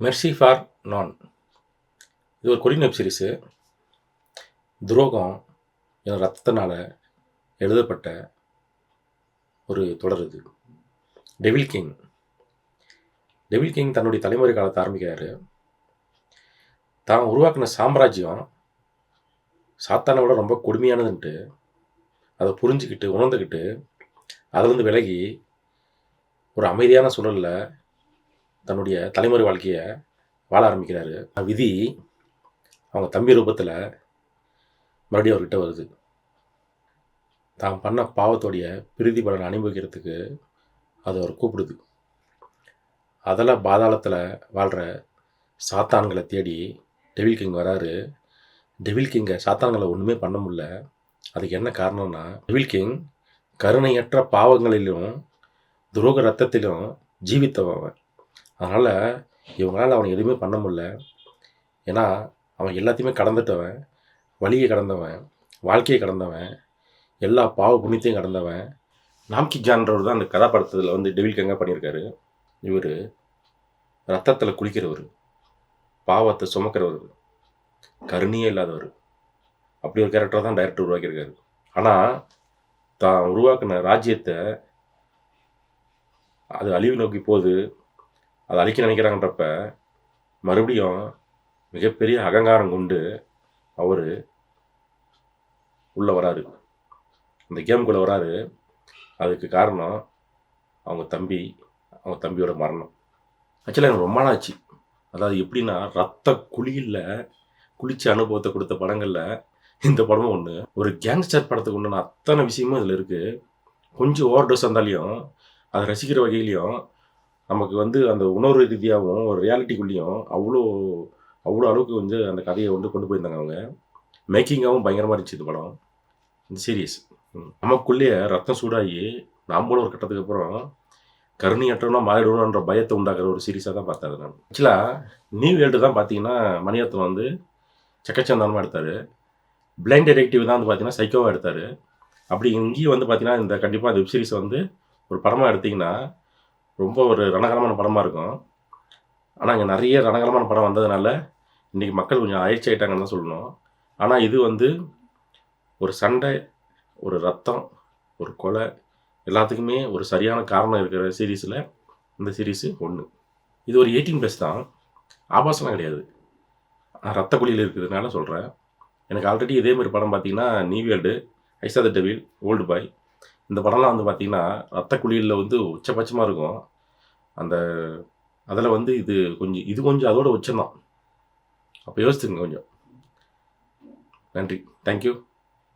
Mercy for நான். இது ஒரு கொரியன் வெப் சீரிஸு. துரோகம் என்ற ரத்தத்தினால எழுதப்பட்ட ஒரு தொடர் இது. Devil king. டெவில் கிங் தன்னுடைய தலைமுறை காலத்தை ஆரம்பிக்கிறாரு. தான் உருவாக்கின சாம்ராஜ்யம் சாத்தானை விட ரொம்ப கொடுமையானதுன்ட்டு அதை புரிஞ்சுக்கிட்டு உணர்ந்துக்கிட்டு அதுலேருந்து விலகி ஒரு அமைதியான சூழலில் தன்னுடைய தலைமுறை வாழ்க்கையை வாழ ஆரம்பிக்கிறாரு. விதி அவங்க தம்பி ரூபத்தில் மறுபடியும் அவர்கிட்ட வருது. தான் பண்ண பாவத்தோடைய பிரதி பலனை அனுபவிக்கிறதுக்கு அது அவர் கூப்பிடுது. அதில் பாதாளத்தில் வாழ்கிற சாத்தான்களை தேடி டெவில் கிங் வராரு. டெவில் கிங்கை சாத்தான்களை ஒன்றுமே பண்ண முடியல. அதுக்கு என்ன காரணம்னா, டெவில் கிங் கருணையற்ற பாவங்களிலும் துரோக ரத்தத்திலும் ஜீவித்தவன். அதனால் இவங்களால் அவனை எதுவுமே பண்ண முடியல. ஏன்னா அவன் எல்லாத்தையுமே கடந்துட்டவன், வழியை கடந்தவன், வாழ்க்கையை கடந்தவன், எல்லா பாவ புண்ணியத்தையும் கடந்தவன். நாம்கி ஜான்றவர் தான் அந்த கதாபாத்திரத்தில் வந்து டெவில் கிங்காக பண்ணியிருக்காரு. இவர் ரத்தத்தில் குளிக்கிறவர், பாவத்தை சுமக்கிறவர், கருணையே இல்லாதவர். அப்படி ஒரு கேரக்டர் தான் டைரக்டர் உருவாக்கியிருக்காரு. ஆனால் தான் உருவாக்கின ராஜ்யத்தை அது அழிவு நோக்கி போகுது, அதை அழிக்க நினைக்கிறாங்கன்றப்ப மறுபடியும் மிகப்பெரிய அகங்காரம் கொண்டு அவர் உள்ளே வராரு, இந்த கேமுக்குள்ளே வராரு. அதுக்கு காரணம் அவங்க தம்பியோட மரணம். ஆக்சுவலாக எனக்கு ரொம்ப நாளாச்சு. அதாவது எப்படின்னா, ரத்த குழியில் குளிச்ச அனுபவத்தை கொடுத்த படங்களில் இந்த படமும் ஒன்று. ஒரு கேங்ஸ்டர் படத்துக்கு உண்டான அத்தனை விஷயமும் இதில் இருக்குது. கொஞ்சம் ஓவர் டோஸ் இருந்தாலையும் அதை ரசிக்கிற வகையிலையும் நமக்கு வந்து அந்த உணர்வு ரீதியாகவும் ஒரு ரியாலிட்டிக்குள்ளேயும் அவ்வளோ அளவுக்கு வந்து அந்த கதையை வந்து கொண்டு போயிருந்தாங்க அவங்க. மேக்கிங்காகவும் பயங்கரமாக இருந்துச்சு இந்த படம், இந்த சீரியஸ். நமக்குள்ளேயே ரத்தம் சூடாகி நாமளும் ஒரு கட்டத்துக்கு அப்புறம் கருணையற்றவனா மாறிடுவோன்ற பயத்தை உண்டாக்குற ஒரு சீரீஸாக தான் பார்த்தேன் நான். ஆக்சுவலாக நியூ வேர்ல்டு தான் பார்த்தீங்கன்னா மணிரத்னம் வந்து சக்கச்சந்தானமாக எடுத்தார். பிளைண்ட் டிடெக்டிவ் தான் வந்து பார்த்தீங்கன்னா சைக்கோவாக எடுத்தார். அப்படி இங்கேயும் வந்து பார்த்தீங்கன்னா இந்த கண்டிப்பாக அந்த வெப் சீரிஸை வந்து ஒரு படமாக எடுத்திங்கன்னா ரொம்ப ஒரு ரணகரமான படமாக இருக்கும். ஆனால் இங்கே நிறைய ரணகரமான படம் வந்ததுனால இன்றைக்கி மக்கள் கொஞ்சம் அழிச்சி ஆகிட்டாங்கன்னு தான் சொல்லணும். ஆனால் இது வந்து ஒரு சண்டை, ஒரு ரத்தம், ஒரு கொலை, எல்லாத்துக்குமே ஒரு சரியான காரணம் இருக்கிற சீரீஸில் இந்த சீரீஸு ஒன்று. இது ஒரு 18+ தான், ஆபாசம்லாம் கிடையாது. ரத்த குழியில் இருக்கிறதுனால சொல்கிறேன். எனக்கு ஆல்ரெடி இதே மாதிரி படம் பார்த்தீங்கன்னா நியூ வேர்ல்டு, ஐ சா தி டெவில், ஓல்டு பாய், இந்த படம்லாம் வந்து பார்த்திங்கன்னா ரத்த குழியில் வந்து உச்சபட்சமாக இருக்கும். அதில் வந்து இது கொஞ்சம் அதோட உச்சம்தான். அப்போ யோசிச்சுங்க கொஞ்சம். நன்றி, தேங்க்யூ.